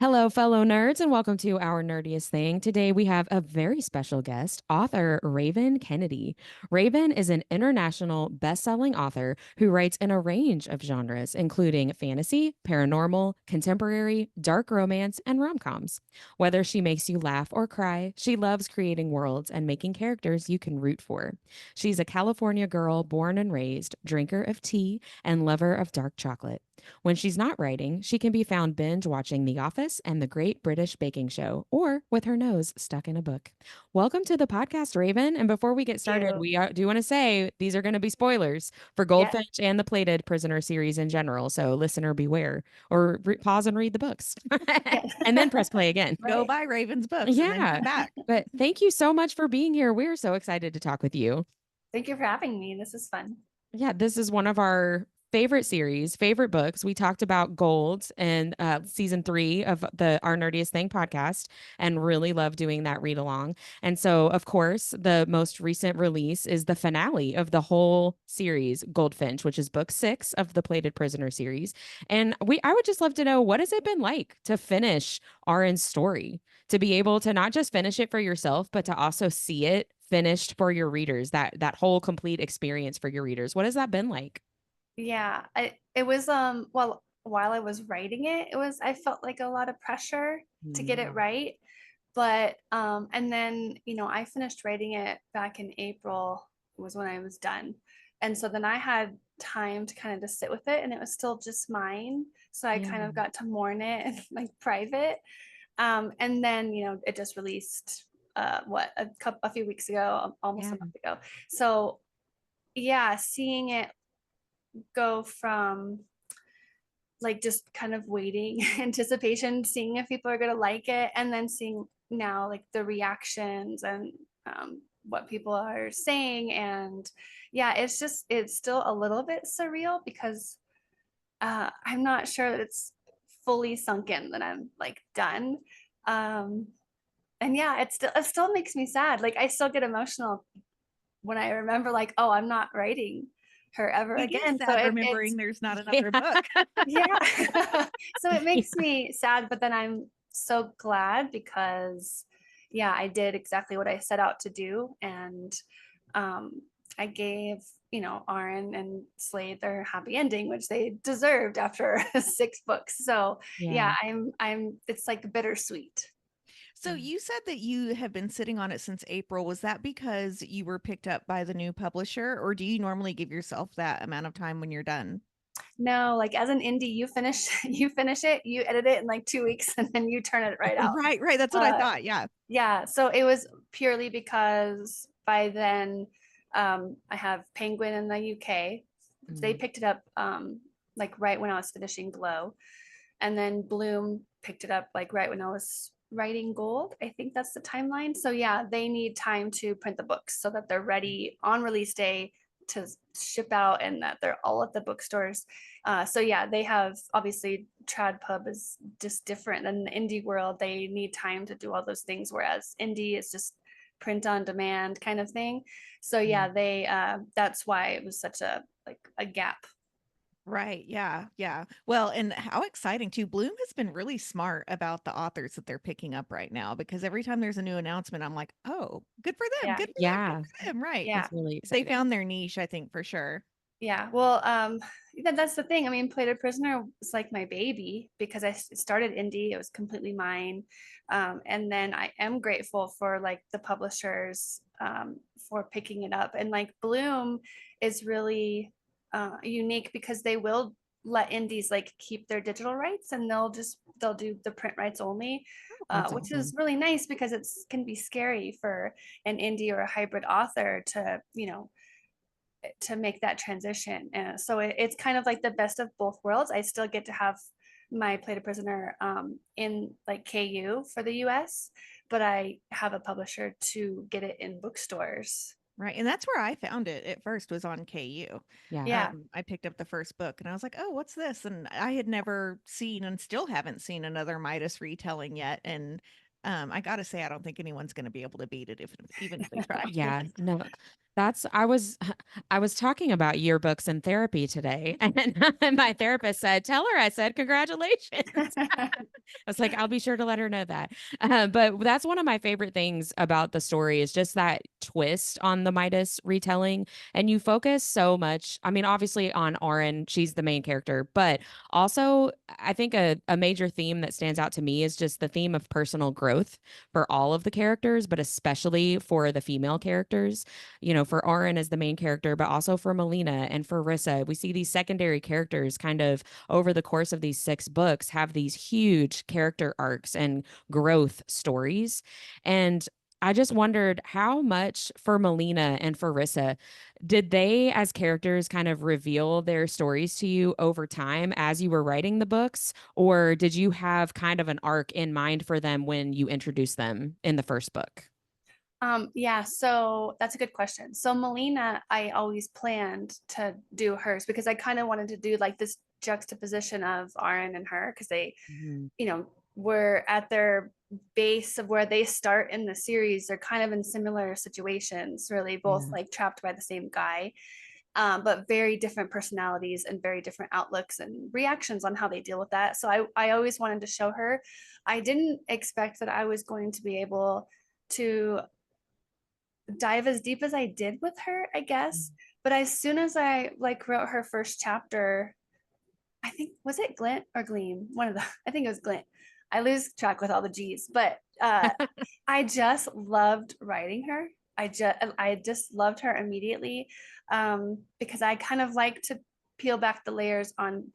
Hello, fellow nerds, and welcome to our nerdiest thing. Today, we have a very special guest, author Raven Kennedy. Raven is an international best-selling author who writes in a range of genres, including fantasy, paranormal, contemporary, dark romance, and rom-coms. Whether she makes you laugh or cry, she loves creating worlds and making characters you can root for. She's a California girl born and raised, drinker of tea, and lover of dark chocolate. When she's not writing, she can be found binge watching The Office and The Great British Baking Show, or with her nose stuck in a book. Welcome to the podcast, Raven. And before we get started, You. do want to say these are going to be spoilers for Yeah. Goldfinch and the Plated Prisoner series in general. So, listener beware, or pause and read the books Yeah. and then press play again. Go Right. buy Raven's books and then Yeah. come back. But thank you so much for being here. We're so excited to talk with you. Thank you for having me. This is fun. Yeah, this is one of our favorite series, favorite books. We talked about Gold in season 3 of the Our Nerdiest Thing podcast and really love doing that read along. And so, of course, the most recent release is the finale of the whole series, Goldfinch, which is book 6 of the Plated Prisoner series. And I would just love to know, what has it been like to finish Arin's story, to be able to not just finish it for yourself, but to also see it finished for your readers, that whole complete experience for your readers. What has that been like? Yeah. It was well, while I was writing it, I felt like a lot of pressure to get it Mm. right. But and then, I finished writing it back in April was when I was done. And so then I had time to kind of just sit with it and it was still just mine. So I Yeah. kind of got to mourn it and like private. And then, it just released a few weeks ago, almost Yeah. a month ago. So yeah, seeing it go from like just kind of waiting, anticipation, seeing if people are gonna like it, and then seeing now like the reactions and what people are saying. And yeah, it's still a little bit surreal because I'm not sure that it's fully sunk in that I'm like done. Um, and yeah, it still makes me sad. Like I still get emotional when I remember like, oh, I'm not writing her ever It is again. So sad it's remembering there's not Yeah. another book. yeah. So it Yeah. makes me sad, but then I'm so glad because yeah, I did exactly what I set out to do. And um I gave, Arin and Slade their happy ending, which they deserved after 6 books. So Yeah. yeah, I'm it's like bittersweet. So you said that you have been sitting on it since April. Was that because you were picked up by the new publisher, or do you normally give yourself that amount of time when you're done? No, like as an indie, you finish you finish it, you edit it in like 2 weeks and then you turn it right out. Right, right. That's what I Uh thought. Yeah. yeah, so it was purely because by then I have Penguin in the UK. They Mm. picked it up like right when I was finishing Glow. And then Bloom picked it up like right when I was writing Gold. I think that's the timeline. So yeah, they need time to print the books so that they're ready on release day to ship out and that they're all at the bookstores. So yeah, they have obviously trad pub is just different than the indie world. They need time to do all those things, whereas indie is just print on demand kind of thing. So Yeah. yeah, they that's why it was such a like a gap. Right. Yeah. Yeah. Well, and how exciting too. Bloom has been really smart about the authors that they're picking up right now because every time there's a new announcement, I'm like, oh, good for them. Yeah. Good for them. Good Yeah. for them. Right. Yeah. It's really They exciting. found their niche, I think, for sure. Yeah, well, that's the thing. I mean, Plated Prisoner was like my baby because started indie. It was completely mine. And then I am grateful for like the publishers for picking it up. And like Bloom is really unique because they will let indies like keep their digital rights and they'll do the print rights only, That's which awesome. is really nice because it's can be scary for an indie or a hybrid author to make that transition. And so it's kind of like the best of both worlds. I still get to have my Play to Prisoner in like KU for the US, but I have a publisher to get it in bookstores. Right. And that's where I found it at first was on KU. Yeah. Yeah. I picked up the first book and I was like, oh, what's this? And I had never seen and still haven't seen another Midas retelling yet. And I gotta say, I don't think anyone's gonna be able to beat it if even if they try. Yeah. No. That's I was talking about yearbooks in therapy today, and my therapist said, "Tell her I said congratulations." I was like, I'll be sure to let her know that. But that's one of my favorite things about the story is just that twist on the Midas retelling. And you focus so much, I mean, obviously on Auren, she's the main character, but also I think a major theme that stands out to me is just the theme of personal growth for all of the characters, but especially for the female characters. You know, for Auren as the main character, but also for Melina and for Rissa. We see these secondary characters kind of over the course of these 6 books have these huge character arcs and growth stories. And I just wondered how much for Melina and for Rissa did they as characters kind of reveal their stories to you over time as you were writing the books, or did you have kind of an arc in mind for them when you introduced them in the first book? Yeah, so that's a good question. So Melina, I always planned to do hers because I kind of wanted to do like this juxtaposition of Aaron and her because they, Mhm. were at their base of where they start in the series. They're kind of in similar situations, really, both Yeah. like trapped by the same guy, but very different personalities and very different outlooks and reactions on how they deal with that. So I always wanted to show her. I didn't expect that I was going to be able to dive as deep as I did with her, I guess. But as soon as I like wrote her first chapter, I think was it Glint or Gleam? One of the I think it was Glint. I lose track with all the G's, but I just loved writing her. I just loved her immediately because I kind of like to peel back the layers on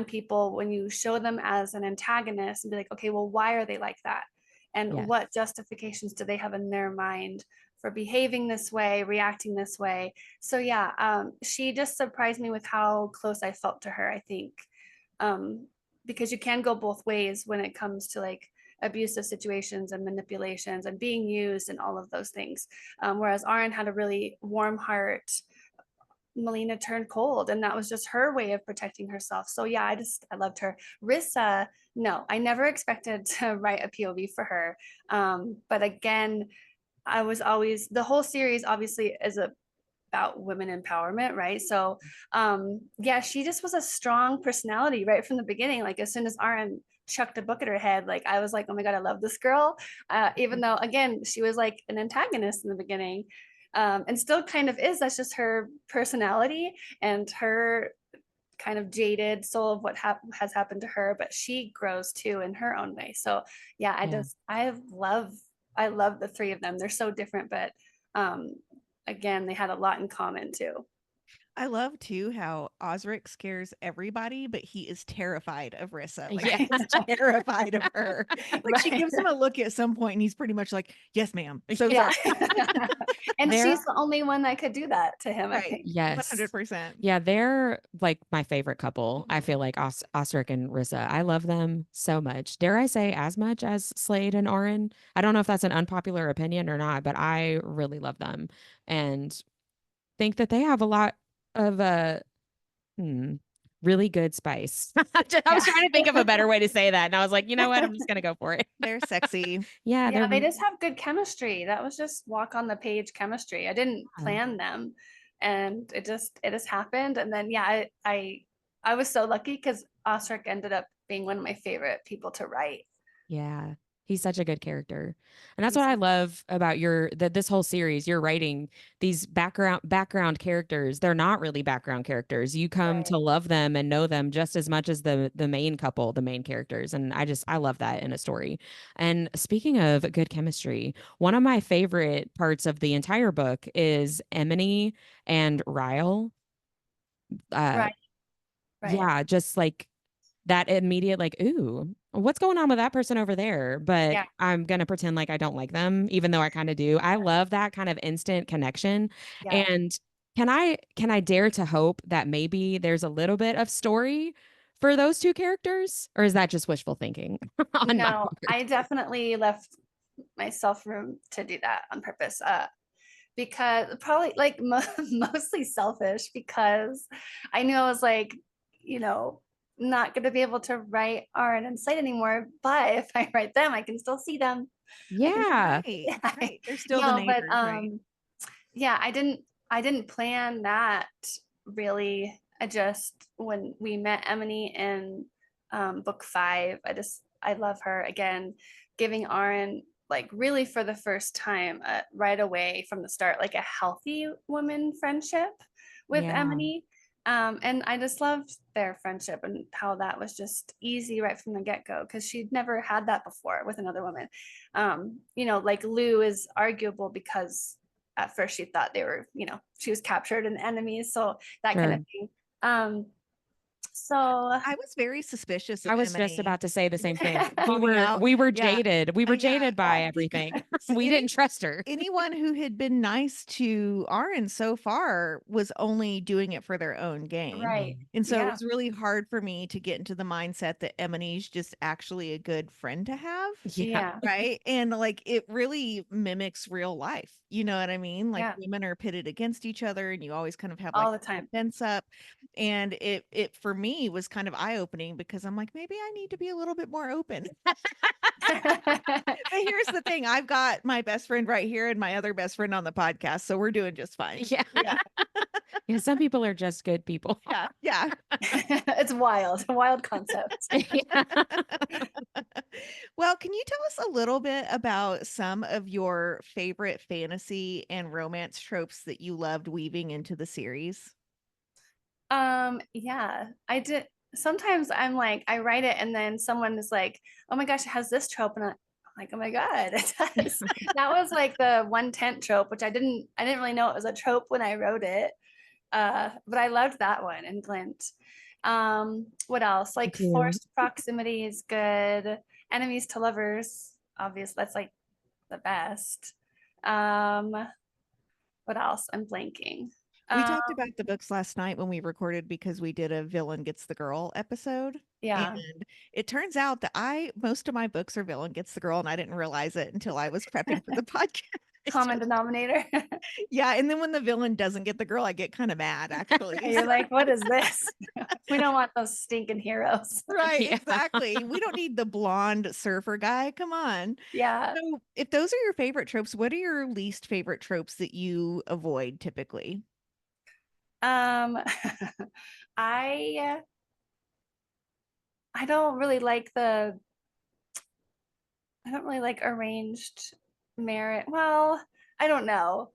people when you show them as an antagonist and be like, okay, well, why are they like that? And Yes. what justifications do they have in their mind for behaving this way, reacting this way? So yeah, she just surprised me with how close I felt to her, I think. Um, because you can go both ways when it comes to like abusive situations and manipulations and being used and all of those things. Whereas Aaron had a really warm heart, Melina turned cold, and that was just her way of protecting herself. So yeah, I loved her. Rissa, no, I never expected to write a POV for her. But again, I was always the whole series obviously is about women empowerment, right? So yeah, she just was a strong personality right from the beginning. Like as soon as Aaron chucked a book at her head, like I was like, oh my god, I love this girl. Even though again she was like an antagonist in the beginning, and still kind of is. That's just her personality and her kind of jaded soul of what has happened to her. But she grows too in her own way. So yeah, Yeah. I love the three of them. They're so different, but um, again, they had a lot in common too. I love too how Osric scares everybody, but he is terrified of Rissa. Like Yeah. he is terrified of her. Like she Right. gives him a look at some point and he's pretty much like, yes, ma'am. So Yeah. sorry. And There she's the only one that could do that to him, I Right. think. Yes. 100%. Yeah, they're like my favorite couple. I Mhm. feel like Osric and Rissa. I love them so much. Dare I say as much as Slade and Oren? I don't know if that's an unpopular opinion or not, but I really love them and think that they have a lot of hmm, really good spice. I Yeah. was trying to think of a better way to say that, and I was like, you know what? I'm just gonna go for it. They're sexy. Yeah, Yeah, they're they just have good chemistry. That was just walk on the page chemistry. I didn't plan them, and it just happened. And then yeah, I was so lucky because Osric ended up being one of my favorite people to write. yeah. He's such a good character. And that's what He's I love about this whole series. You're writing these background characters. They're not really background characters. You come right. to love them and know them just as much as the main couple, the main characters. And I love that in a story. And speaking of good chemistry, one of my favorite parts of the entire book is Emily and Ryle. Uh Right, right. yeah, just like that immediate like, ooh, what's going on with that person over there? But Yeah, I'm gonna pretend like I don't like them, even though I kind of do. I love that kind of instant connection. yeah. And can I dare to hope that maybe there's a little bit of story for those two characters? Or is that just wishful thinking on my No, part? I definitely left myself room to do that on purpose. Because probably like mostly selfish because I knew I was like, you know, not going to be able to write art and Slate anymore. But if I write them, I can still see them. I can still Yeah. Right. yeah. Right. They're still the No, but neighbors, right? yeah, I didn't. I didn't plan that really. I just, when we met Emily in book 5, I love her again, giving Aaron, like, really for the first time, right away from the start, like a healthy woman friendship with Yeah, Emily. And I just loved their friendship and how that was just easy right from the get-go, because she'd never had that before with another woman. Like Lou is arguable because at first she thought they were, she was captured and enemies, so that kind of sure. thing. Um, so I was very suspicious of I was just Emily about to say the same thing. We calling were out. we were Yeah. jaded. We were Yeah. jaded by everything. Because We didn't trust her. anyone who had been nice to Aaron so far was only doing it for their own gain. right, And so it yeah, was really hard for me to get into the mindset that Emily's just actually a good friend to have. Yeah, yeah, Right. And like it really mimics real life. You know what I mean? Like yeah, women are pitted against each other and you always kind of have like all the a time. defense up. And it for me was kind of eye-opening because I'm like, maybe I need to be a little bit more open. But here's the thing, I've got my best friend right here and my other best friend on the podcast, so we're doing just fine. yeah, Yeah. yeah. Some people are just good people. Yeah, yeah. It's wild, a wild concept. Yeah. Well, can you tell us a little bit about some of your favorite fantasy and romance tropes that you loved weaving into the series? Yeah, I did. Sometimes I'm like, I write it and then someone is like, oh my gosh, it has this trope. And I'm like, oh my God, it does. That was like the one tent trope, which I didn't really know it was a trope when I wrote it. But I loved that one in Glint. What else? Me Like too. forced proximity is good. Enemies to lovers, obvious. That's like the best. Um, what else? I'm blanking. We Um, talked about the books last night when we recorded because we did a villain gets the girl episode. yeah, And it turns out that most of my books are villain gets the girl, and I didn't realize it until I was prepping for the podcast. common denominator. Yeah, and then when the villain doesn't get the girl, I get kind of mad actually. You're like, what is this? We don't want those stinking heroes. Right, Yeah. exactly. We don't need the blonde surfer guy. Come on. Yeah. So, if those are your favorite tropes, what are your least favorite tropes that you avoid typically? Um, I I don't really like the I don't really like arranged merit. Well, I don't know.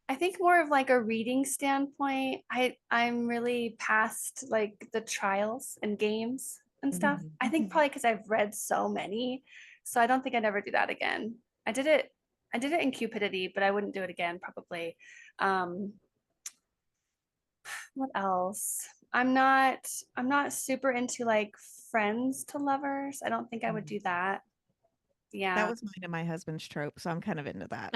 I think more of like a reading standpoint. I'm really past like the trials and games and stuff. Mhm. I think probably because I've read so many. So I don't think I'd ever do that again. I did it in Cupidity, but I wouldn't do it again probably. Um, what else? I'm not super into like friends to lovers. I don't think I would do that. That Yeah. was mine and my husband's trope, so I'm kind of into that.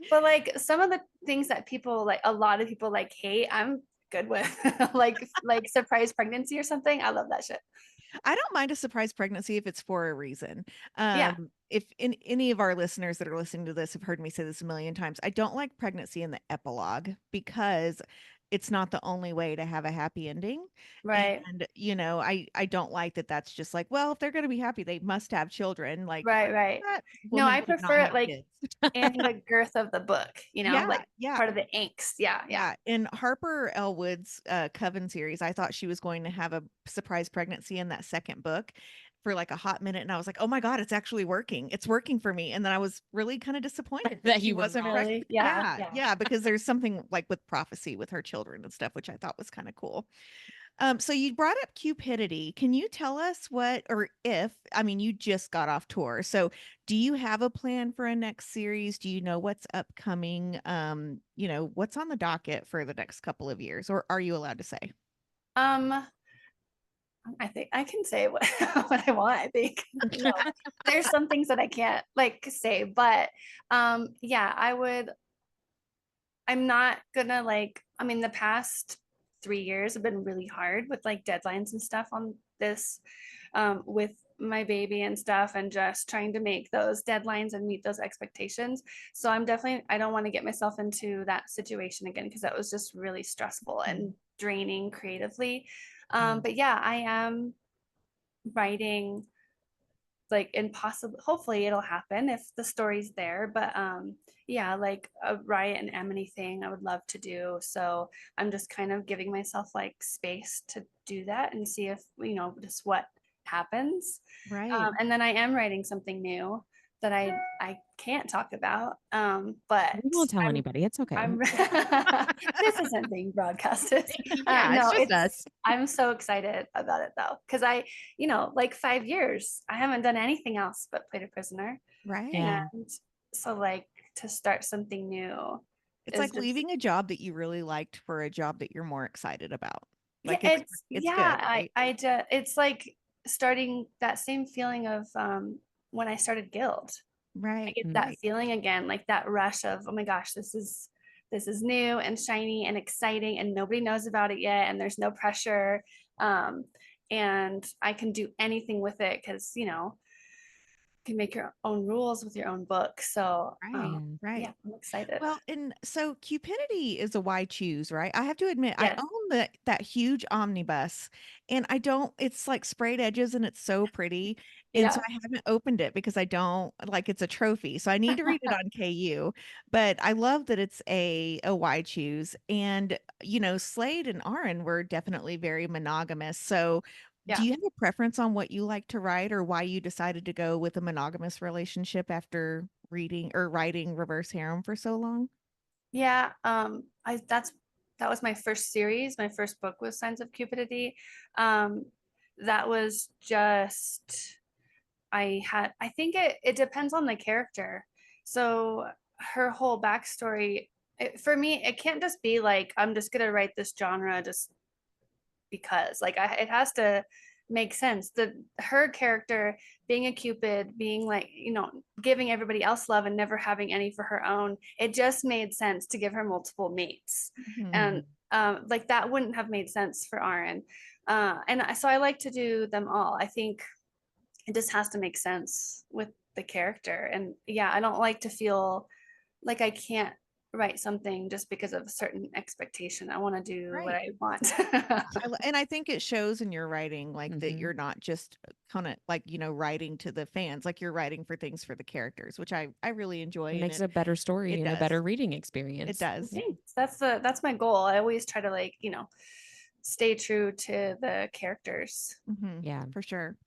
But like some of the things that people like, a lot of people like hate, I'm good with. like surprise pregnancy or something. I love that shit. I don't mind a surprise pregnancy if it's for a reason. Yeah. If any of our listeners that are listening to this have heard me say this a million times, I don't like pregnancy in the epilogue because it's not the only way to have a happy ending. Right. And I don't like that that's just like, well, if they're going to be happy, they must have children. Like Right. Right. that No, woman I did not prefer it have like kids. in the girth of the book, Yeah, like yeah. part of the angst. Yeah. Yeah. Yeah, in Harper Elwood's Coven series, I thought she was going to have a surprise pregnancy in that second book for like a hot minute, and I was like, "Oh my God, it's actually working! It's working for me!" And then I was really kind of disappointed that That she you were wasn't wrong. pregnant. Really? Yeah. Yeah, Yeah. yeah, because there's something like with prophecy with her children and stuff, which I thought was kind of cool. So you brought up cupidity. Can you tell us what, or if, I mean, you just got off tour. So do you have a plan for a next series? Do you know what's upcoming? What's on the docket for the next couple of years, or are you allowed to say? Um, I think I can say what, what I want. I think no, there's some things that I can't like say, but yeah, I'm not gonna like, I mean, the past 3 years have been really hard with like deadlines and stuff on this, with my baby and stuff, and just trying to make those deadlines and meet those expectations. So I don't want to get myself into that situation again because that was just really stressful Mhm. and draining creatively. Mhm. But yeah, I am writing like impossible. Hopefully it'll happen if the story's there. But yeah, like a Riot and Emily thing I would love to do. So I'm just kind of giving myself like space to do that and see if, just what happens. Right. And then I am writing something new that I can't talk about. But We won't tell I'm anybody. It's okay. I'm this isn't being broadcasted. Yeah, it's No, just us. I'm so excited about it though, because like 5 years, I haven't done anything else but played a prisoner. Right. Yeah. And so like to start something new It's is like just, leaving a job that you really liked for a job that you're more excited about. yeah, Like it's good, right? I just, it's like starting that same feeling of when I started Guild. I Right, get that right. feeling again, like that rush of, oh my gosh, this is new and shiny and exciting and nobody knows about it yet and there's no pressure. Um, and I can do anything with it because, you can make your own rules with your own book. So Right, Yeah. yeah, right. I'm excited. Well, and so Cupidity is a why choose, right? I have to admit, I Yes. own that huge omnibus, and I don't. It's like sprayed edges, and it's so pretty. And so Yeah. I haven't opened it because I don't like it's a trophy. So I need to read it on KU. But I love that it's a why choose, and Slade and Aaron were definitely very monogamous. So. Do Yeah. you have a preference on what you like to write or why you decided to go with a monogamous relationship after reading or writing Reverse Harem for so long? Yeah. That was my first series. My first book was Signs of Cupidity. Um, that was just I think it depends on the character. So her whole backstory, for me, it can't just be like, I'm just going to write this genre just because. Like, it has to make sense. Her character being a Cupid, being like, giving everybody else love and never having any for her own, it just made sense to give her multiple mates. And Mhm. like that wouldn't have made sense for Aaron. So I like to do them all. I think it just has to make sense with the character. And yeah, I don't like to feel like I can't write something just because of a certain expectation. I want to do what Right. I want. And I think it shows in your writing, like that Hmm. you're not just kind of like, writing to the fans, like you're writing for things for the characters, which I really enjoy. It And makes a better story it and a does. better reading It experience. does. Yeah. Thanks. That's my goal. I always try to like, stay true to the characters. Hmm. Yeah. For sure.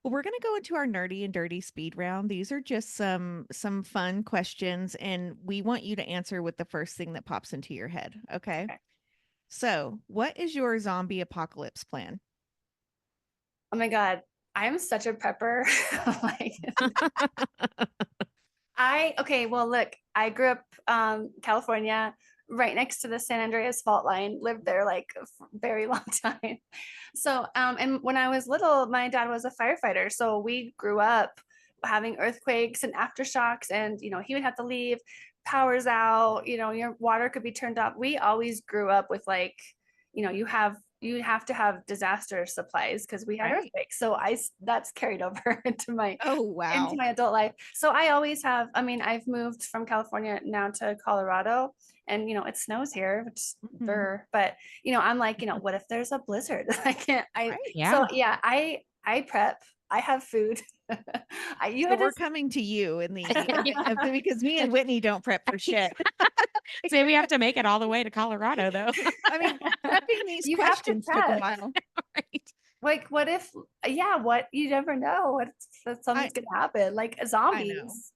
Well, we're going to go into our nerdy and dirty speed round. These are just some fun questions, and we want you to answer with the first thing that pops into your head. Okay. Okay. So, what is your zombie apocalypse plan? Oh my God. I am such a prepper. Like okay, well, look, I grew up California, right next to the San Andreas fault line, lived there like a very long time. So, and when I was little, my dad was a firefighter. So we grew up having earthquakes and aftershocks, and he would have to leave, powers out, your water could be turned off. We always grew up with like, you have to have disaster supplies because we had Right. earthquakes. So that's carried over Oh, into wow. my adult life. So I always have, I mean, I've moved from California now to Colorado, and it snows here, which Mhm. but I'm like, what if there's a blizzard? I can't I Right. so Yeah. yeah, I prep. I have food. You So had to we're coming to you in the Yeah. event of because me and Whitney don't prep for shit. Say we have to make it all the way to Colorado, though. I mean, prepping these you have to questions took a prep. while. Right. Like, what if, yeah, what, you never know what that I something's gonna happen, like I know. zombies.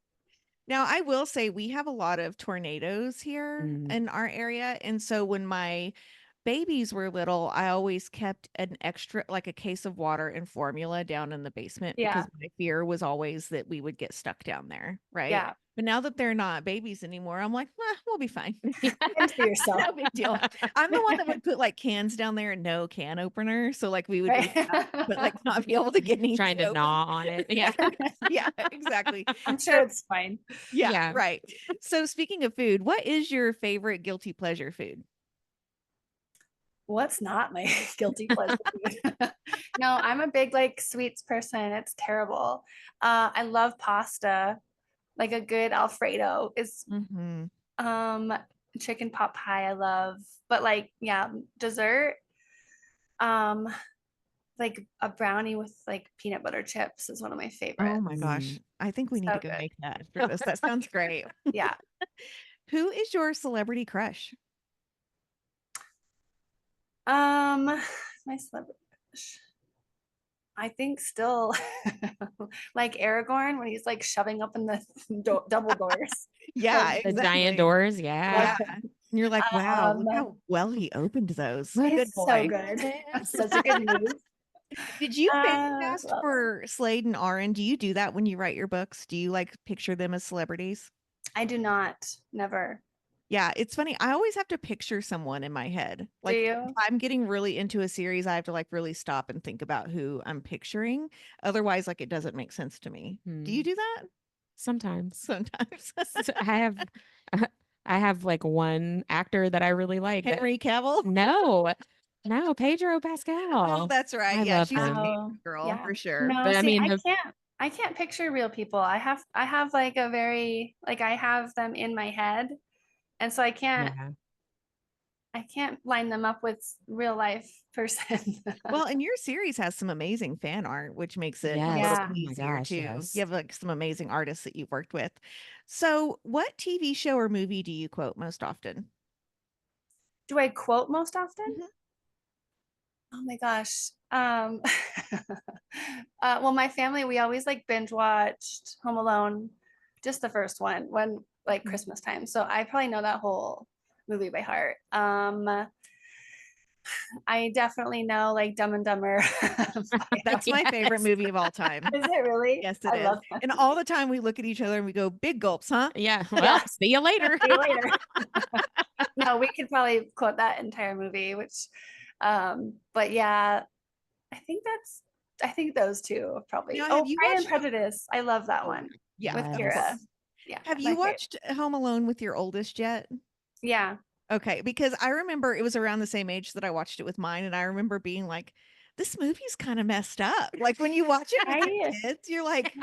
Now, I will say we have a lot of tornadoes here Mm. in our area. And so when my babies were little, I always kept an extra, like a case of water and formula down in the basement because Yeah, my fear was always that we would get stuck down there. Right. yeah. But now that they're not babies anymore, I'm like, we'll be fine. Fend for yourself. No big deal. I'm the one that would put like cans down there and no can opener. So like we would be Right. stuck, but like not be able to get Trying anything to open. gnaw on it. Yeah. Yeah, exactly. I'm So sure it's fine. yeah, Yeah. right. So speaking of food, what is your favorite guilty pleasure food? What's not my guilty pleasure food? No, I'm a big like sweets person. It's terrible. I love pasta. Like a good Alfredo is Hmm. um chicken pot pie I love. But like, yeah, dessert. Um like a brownie with like peanut butter chips is one of my Oh favorites. my gosh. I think we need So to go good. make that after this. That sounds great. Yeah. Who is your celebrity crush? My celebrity crush. I think still like Aragorn when he's like shoving up in the double doors. Yeah, Like, The giant exactly. doors. love Yeah. Yeah. him. And you're like, wow, look Um, how well he opened those. What Good he's so boy. good. Such a good move. Did you fan cast Love him. for Slade and Aaron? Do you do that when you write your books? Do you like picture them as celebrities? I do not. Never. Yeah, it's funny. I always have to picture someone in my head. Do Like if you? I'm getting really into a series, I have to like really stop and think about who I'm picturing. Otherwise, like it doesn't make sense to me. Do you Hmm. do that? Sometimes. Sometimes. So I have like one actor that I really like that Henry Cavill? no, no, Pedro Oh, Pascal. that's right. I Yeah, love she's a him. Oh, Canadian girl yeah. for sure. No, But I see, mean I the can't. I can't picture real people. I have like a very like I have them in my head, and so yeah. I can't line them up with real life person. Well, and your series has some amazing fan art, which makes it a little Yes. Yeah. bit Oh my easier gosh, too. You yes. have like some amazing artists that you've worked with. So, what TV show or movie do you quote most often? Do I quote most often? Mhm. Oh my gosh. Well, my family, we always like binge watched Home Alone, just the first one when like Mhm. Christmas time. So I probably know that whole movie by heart. I definitely know like Dumb and Dumber by That's heart. my favorite Yes. movie of all time. Is it really? Yes, it I is. love that And all movie. the time we look at each other and we go, big gulps, huh? Yeah. Yeah. Well, see you later. See you later. No, we could probably quote that entire movie, which but yeah, I think those two probably. Now, have Oh, you Pride and watched? Prejudice. I love that Oh, one yeah, with of Kira. Yes. course. Yeah, Have you my favorite. watched Home Alone with your oldest yet? Yeah. Okay, because I remember it was around the same age that I watched it with mine, and I remember being like, "This movie's kind of messed up." Like when you watch it with your I kids, you're like,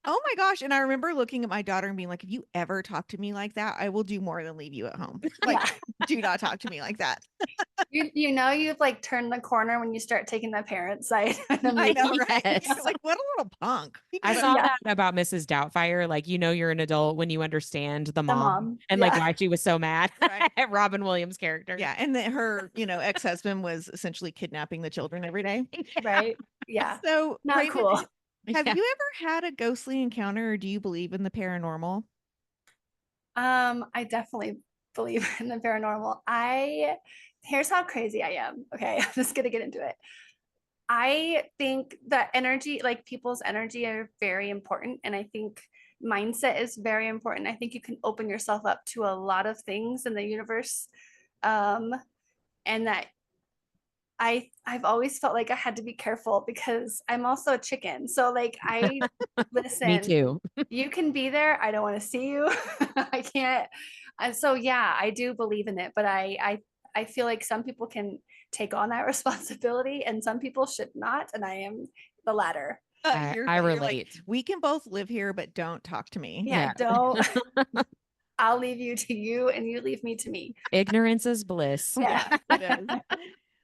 "Oh my gosh!" And I remember looking at my daughter and being like, "If you ever talk to me like that, I will do more than leave you at home. Like, yeah. do not talk to me like that." You know you've like turned the corner when you start taking the parent side in a I know, movie. right? Yes. Like, what a little punk. I But saw Yeah. that about Mrs. Doubtfire. Like, you know, you're an adult when you understand the The mom mom. and like Yeah. why she was so mad right, at Robin Williams' character. yeah, and that her, ex-husband was essentially kidnapping the children every day. Right. Yeah. So, Not Raven, cool. have Yeah. you ever had a ghostly encounter, or do you believe in the paranormal? I definitely believe in the paranormal. Here's how crazy I am. Okay, I'm just gonna get into it. I think that energy, like people's energy, are very important. And I think mindset is very important. I think you can open yourself up to a lot of things in the universe. Um, and that I've always felt like I had to be careful because I'm also a chicken. So like I Me listen, too. you can be there. I don't want to see you. I can't. And so yeah, I do believe in it, but I feel like some people can take on that responsibility and some people should not. And I am the latter. I You're like, relate. we can both live here, but don't talk to me. Yeah, Yeah. don't. I'll leave you to you and you leave me to me. Ignorance is bliss. Yeah. Yeah, it is.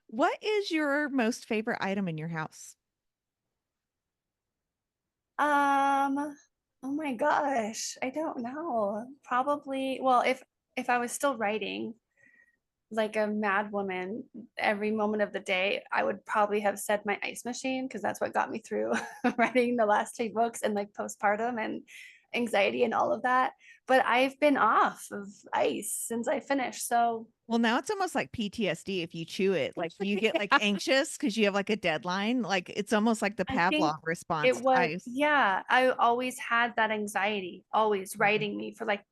What is your most favorite item in your house? Oh my gosh, I don't know. Probably, well, if I was still writing like a mad woman every moment of the day, I would probably have said my ice machine because that's what got me through writing the last two books and like postpartum and anxiety and all of that. But I've been off of ice since I finished. So Well, now it's almost like PTSD if you chew it. Like you get like anxious because you have like a deadline. Like it's almost like the I think Pavlov it response to was, ice. yeah, I always had that anxiety, always writing me for like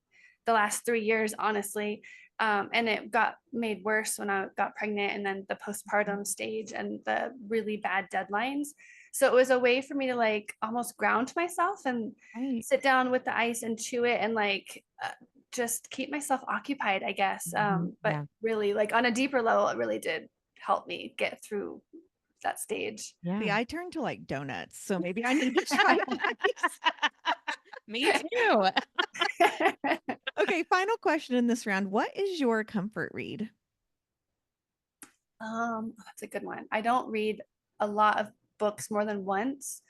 the last 3 years, honestly. And it got made worse when I got pregnant and then the postpartum stage and the really bad deadlines. So it was a way for me to like almost ground myself and Right. sit down with the ice and chew it and like just keep myself occupied, I guess. Mhm. But Yeah. really, like on a deeper level, it really did help me get through that stage. See, Yeah. I turn to like donuts, so maybe I need to try ice. Me too. Okay, final question in this round. What is your comfort read? That's a good one. I don't read a lot of books more than once.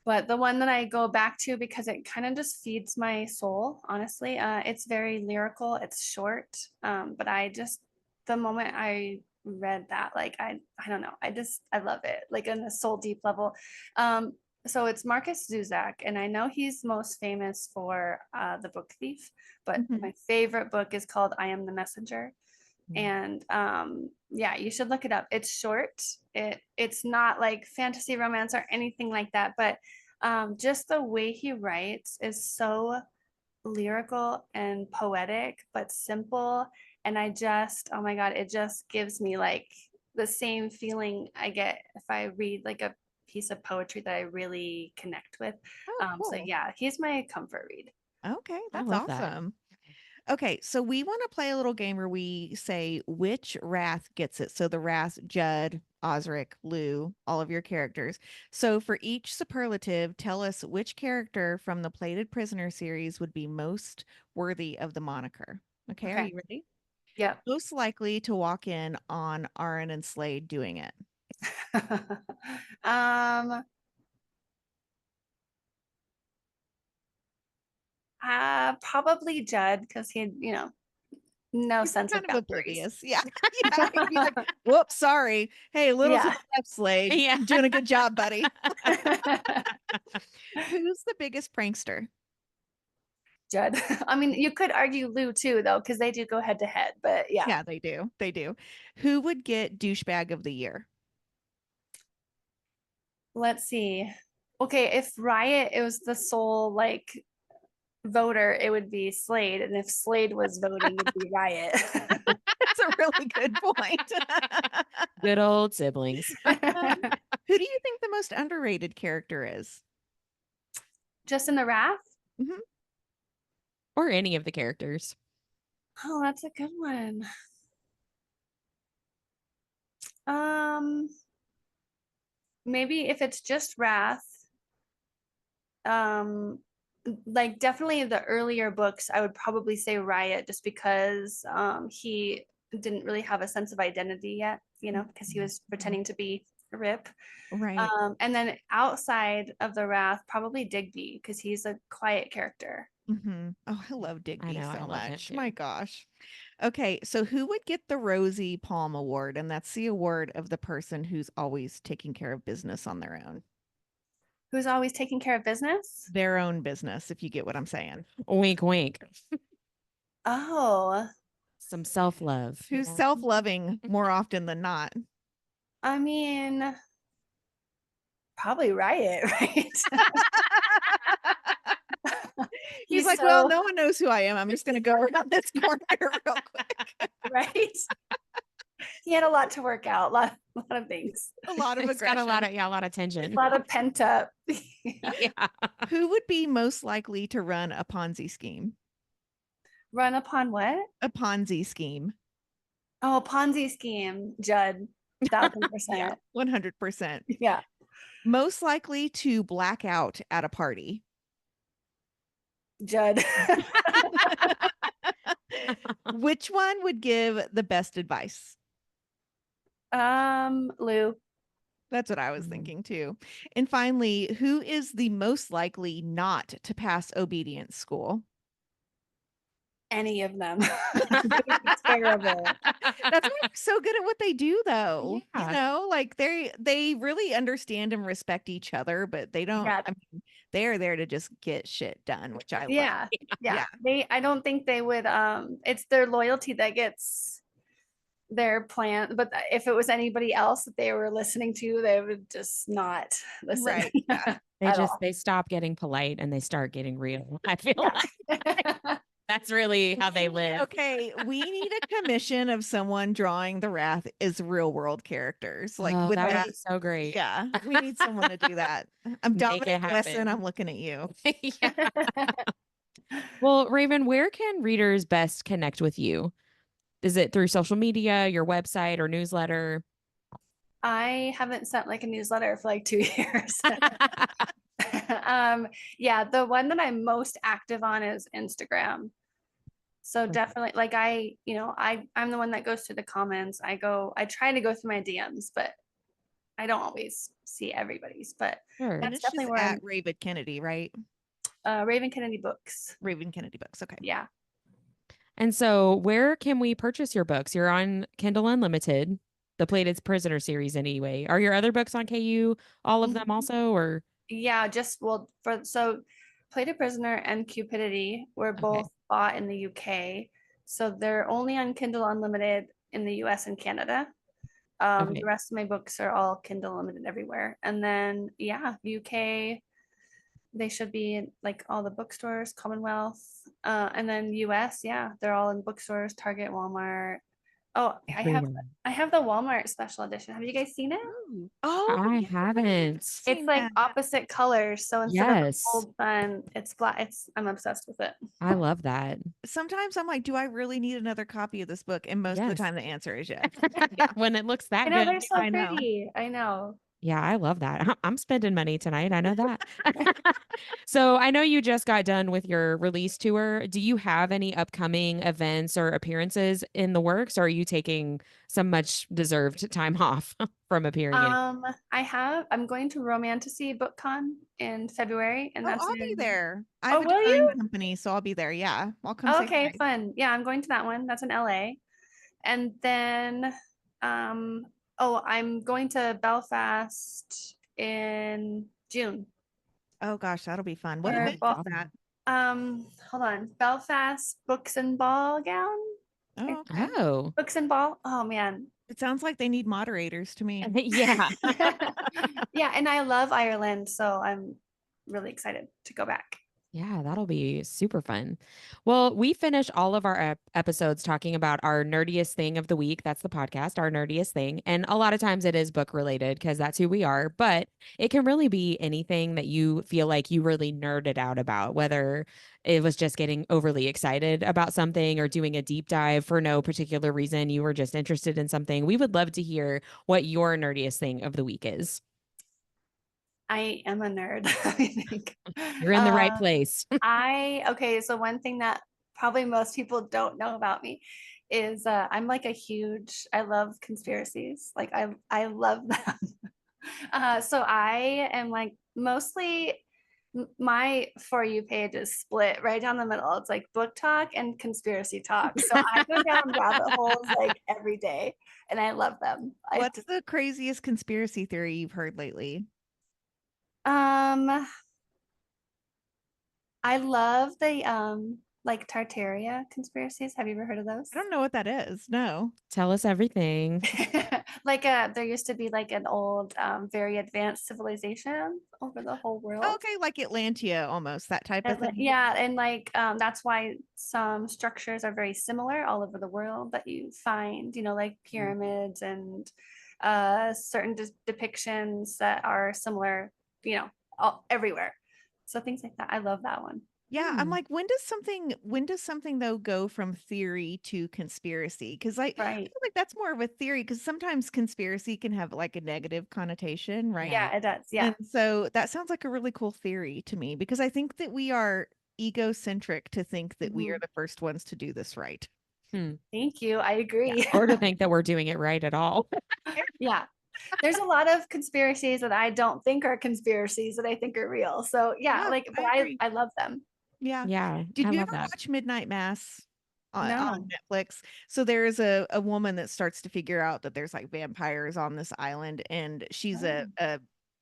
But the one that I go back to because it kind of just feeds my soul, honestly. It's very lyrical, it's short. But the moment I read that, like I don't know, I love it, like on a soul deep level. Um, so it's Marcus Zuzak, and I know he's most famous for The Book Thief, but Mhm. my favorite book is called I Am the Messenger. And yeah, you should look it up. It's short. It's not like fantasy romance or anything like that, but just the way he writes is so lyrical and poetic, but simple. And oh my God, it just gives me like the same feeling I get if I read like a piece of poetry that I really connect with. Oh, So cool. yeah, he's my comfort read. Okay, I that's love that. awesome. Okay, so we want to play a little game where we say which wrath gets it. So the wrath, Judd, Osric, Lou, all of your characters. So for each superlative, tell us which character from the Plated Prisoner series would be most worthy of the moniker. Okay, are Okay. you ready? Yep. Most likely to walk in on Aaron and Slade doing it. um Probably Judd because he had, no He's sense of kind of boundaries. oblivious. Yeah. Yeah. He's like, whoops, sorry. Hey, a little to Yeah. the left, Slade. Yeah. You're doing a good job, buddy. Who's the biggest prankster? Judd. I mean, you could argue Lou too, though, because they do go head to head. But yeah, Yeah, they do. They do. Who would get douchebag of the year? let's see. Okay, if Riot it was the sole like voter, it would be Slade, and if Slade was voting, it'd be Riot. That's a really good point. Good old siblings. Who do you think the most underrated character is? Just in the Wrath. Mhm. Or any of the characters. Oh, that's a good one. Um, Maybe if it's just Wrath, um like definitely the earlier books I would probably say Riot just because he didn't really have a sense of identity yet, because he was pretending to be Rip. Right. And then outside of the Wrath, probably Digby because he's a quiet character. Oh, I love I Digby know, I so love him much. too. My gosh. Okay, so who would get the Rosie Palm Award? And that's the award of the person who's always taking care of business on their own. Who's always taking care of business? Their own business, if you get what I'm saying. Wink, wink. Oh, Some self love. Who's self-loving more often than not. I mean, probably Riot, right? He's He's like, well, so no one knows who I am. I'm just going to go around this corner real quick. right. He had a lot to work out, lot of things, A lot of It's got aggression. a lot of tension. a lot of pent up. Yeah. Who would be most likely to run a Ponzi scheme? Run upon what? A Ponzi scheme. Oh, Ponzi scheme, Judd, thousand Yeah, percent. 100%. Yeah, Most likely to black out at a party. Judd. Which one would give the best advice? Lou. That's what I was Mhm. thinking too. And finally, who is the most likely not to pass obedience school? Any of them. It's terrible. That's why they're so good at what they do though. You Yeah. know, like they really understand and respect each other, but they don't, Yeah, I mean, they're there to just get shit done, which I love. yeah, yeah. Yeah. I don't think they would. It's their loyalty that gets their plan. But if it was anybody else that they were listening to, they would just not listen Right. Yeah. at all. They stop getting polite and they start getting real. I feel like Yeah. that's really how they live. Okay, we need a commission of someone drawing the wrath as real world characters. Like Oh, with that would that, be so great. yeah, we need someone to do that. I'm Make it Dominic Wesson. happen. I'm looking at you. Yeah. Well, Raven, where can readers best connect with you? Is it through social media, your website, or newsletter? I haven't sent like a newsletter for like 2 years. Yeah, the one that I'm most active on is Instagram. So definitely like I'm the one that goes through the comments. I try to go through my DMs, but I don't always see everybody's, but Sure. And that's it's definitely just where at Raven Kennedy, right? Raven Kennedy Books. Raven Kennedy Books. Okay. Yeah. And so, where can we purchase your books? You're on Kindle Unlimited, the Plated Prisoner series, anyway. Are your other books on KU, all of them Mhm. also, or? Yeah, just well for so Play a Prisoner and Cupidity were Okay. both bought in the UK. So they're only on Kindle Unlimited in the US and Canada. The Okay. rest of my books are all Kindle Unlimited everywhere. And then yeah, UK, they should be in like all the bookstores, Commonwealth. And then US, yeah, they're all in bookstores, Target, Walmart. Oh, Everywhere. I have the Walmart special edition. Have you guys seen it? Ooh. Oh, I yeah, I have haven't. It's seen like that. opposite colors. So instead of the Yes. gold fun, it's black. I'm obsessed with it. I love that. Sometimes I'm like, do I really need another copy of this book? And most of the Yes. time the answer is yes. Yeah, When it looks I that know good. they're so I know. pretty. I know. Yeah, I love that. I'm spending money tonight. I know that. So I know you just got done with your release tour. Do you have any upcoming events or appearances in the works, or are you taking some much deserved time off from appearing in? Um, I'm going to Romantasy BookCon in February, and Oh, that's I'll be in. there. I have Oh, a will design you? company, so I'll be there. Yeah, I'll come Oh, say okay, hi. fun. Yeah, I'm going to that one. That's in LA. And then, um, oh, I'm going to Belfast in June Oh gosh, that'll be fun. What for event Oh, is both. that? Hold on, Belfast Books and Ball Gown. Oh, okay. oh, Books and Ball. Oh man. It sounds like they need moderators to me. yeah. Yeah, and I love Ireland, so I'm really excited to go back. Yeah, that'll be super fun. Well, we finish all of our episodes talking about our nerdiest thing of the week. That's the podcast, our nerdiest thing. And a lot of times it is book related because that's who we are, but it can really be anything that you feel like you really nerded out about, whether it was just getting overly excited about something or doing a deep dive for no particular reason. You were just interested in something. We would love to hear what your nerdiest thing of the week is. I am a nerd, I think. You're in the right Uh, place. okay, so one thing that probably most people don't know about me is I'm like a huge, I love conspiracies. Like I love them. So I am like mostly my For You page is split right down the middle. It's like book talk and conspiracy talk. So I go down rabbit holes like every day and I love them. What's the craziest conspiracy theory you've heard lately? Um I love the like Tartaria conspiracies. Have you ever heard of those? I don't know what that is. No. Tell us everything. Like there used to be like an old very advanced civilization over the whole Oh, world. okay, like Atlantia almost, that type of thing. Yeah, and like that's why some structures are very similar all over the world that you find, like pyramids and certain depictions that are similar, everywhere. So things like that. I love that one. Yeah, I'm Hmm. like, when does something though go from theory to conspiracy? Because I Right. feel like that's more of a theory because sometimes conspiracy can have like a negative connotation, right? Yeah. Yeah, it does. Yeah. And so that sounds like a really cool theory to me because I think that we are egocentric to think that we are Mhm. the first ones to do this right. Hmm. Thank you. I Yeah. agree. Or to think that we're doing it right at all. Yeah. There's a lot of conspiracies that I don't think are conspiracies that I think are real. So yeah, Yeah, like, I but agree. I love them. Yeah. Yeah, Did I you love ever that. watch Midnight Mass on No. Netflix? So there's a woman that starts to figure out that there's like vampires on this island, and she's a Oh.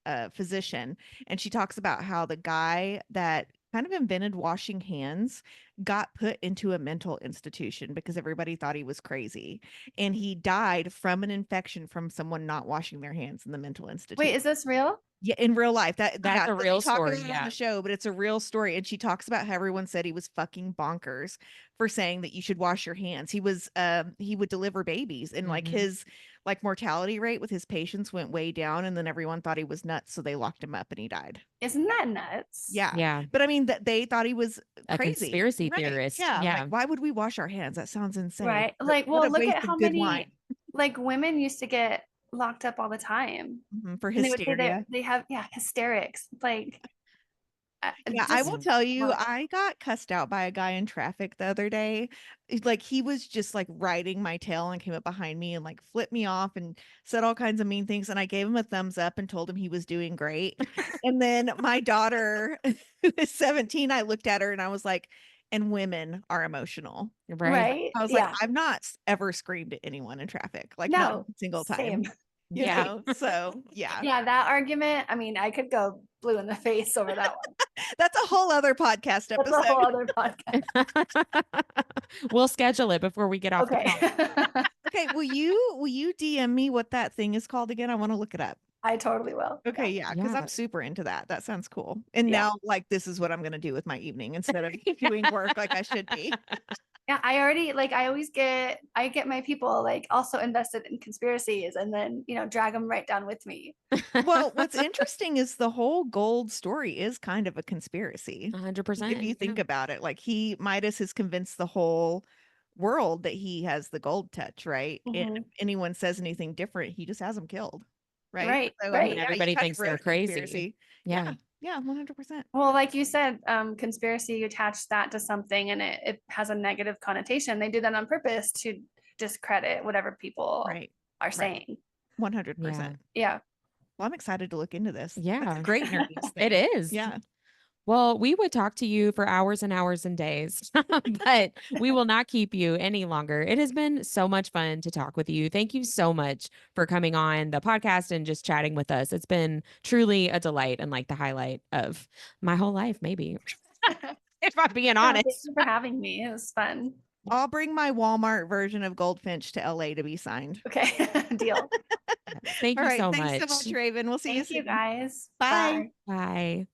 a physician, and she talks about how the guy that kind of invented washing hands got put into a mental institution because everybody thought he was crazy, and he died from an infection from someone not washing their hands in the mental Wait, institute. is this real? Yeah, in real life. That's a So they real talk about story. it on Yeah. the show, but it's a real story. And she talks about how everyone said he was fucking bonkers for saying that you should wash your hands. He would deliver babies and like Hmm. his like mortality rate with his patients went way down, and then everyone thought he was nuts, so they locked him up and he died. Isn't that nuts? Yeah. Yeah. But I mean that they thought he was A crazy. conspiracy Right. theorist. Yeah. Like Yeah. why would we wash our hands? That sounds insane. Right. Like, What well, a look waste at how of good wine. many like women used to get locked up all the time. For And they would say hysteria. they have, yeah, hysterics. Like, Yeah, I will just tell you, what? I got cussed out by a guy in traffic the other day. Like he was just like riding my tail and came up behind me and like flipped me off and said all kinds of mean things. And I gave him a thumbs up and told him he was doing great. And then my daughter, who is 17, I looked at her and I was like, and women are emotional. Right. Right? I was like, Yeah. I've not everver screamed at anyone in traffic, like not No, a single same. time. You Yeah. know, so yeah, Yeah, that argument, I mean, I could go blue in the face over that one. that's a whole other podcast That's a whole episode. other podcast. We'll schedule it before we get off the Okay. call. Okay, will you DM me what that thing is called again? I want to look it up. I totally will. Okay, yeah, because I'm Yeah. super into that. That sounds cool. And Yeah. now, like, this is what I'm gonna do with my evening instead of doing work like I should be. Yeah, I already like I get my people like also invested in conspiracies and then, drag them right down with me. Well, what's interesting is the whole gold story is kind of a conspiracy. If 100%. you think about it, like Midas has convinced the whole world that he has the gold touch, right? And if Mhm. anyone says anything different, he just has them killed, right? Right, So I mean, right. yeah, Everybody you kind thinks of wrote they're a crazy. conspiracy. Yeah. Yeah, 100%. Well, like you said, conspiracy, you attach that to something and it has a negative connotation. They do that on purpose to discredit whatever people Right. are Right. saying. 100%. Yeah. Well, I'm excited to look into this. That's Yeah. a great nerdiest It thing. is. Yeah. Well, we would talk to you for hours and hours and days, but we will not keep you any longer. It has been so much fun to talk with you. Thank you so much for coming on the podcast and just chatting with us. It's been truly a delight and like the highlight of my whole life, maybe, if I'm being No, thank honest. you for having me. It was fun. I'll bring my Walmart version of Goldfinch to LA to be signed. Okay. Deal. Yes. Thank All you right. so Thanks so much. much, Raven. We'll see you Thank you soon. guys. Bye. Bye. Bye.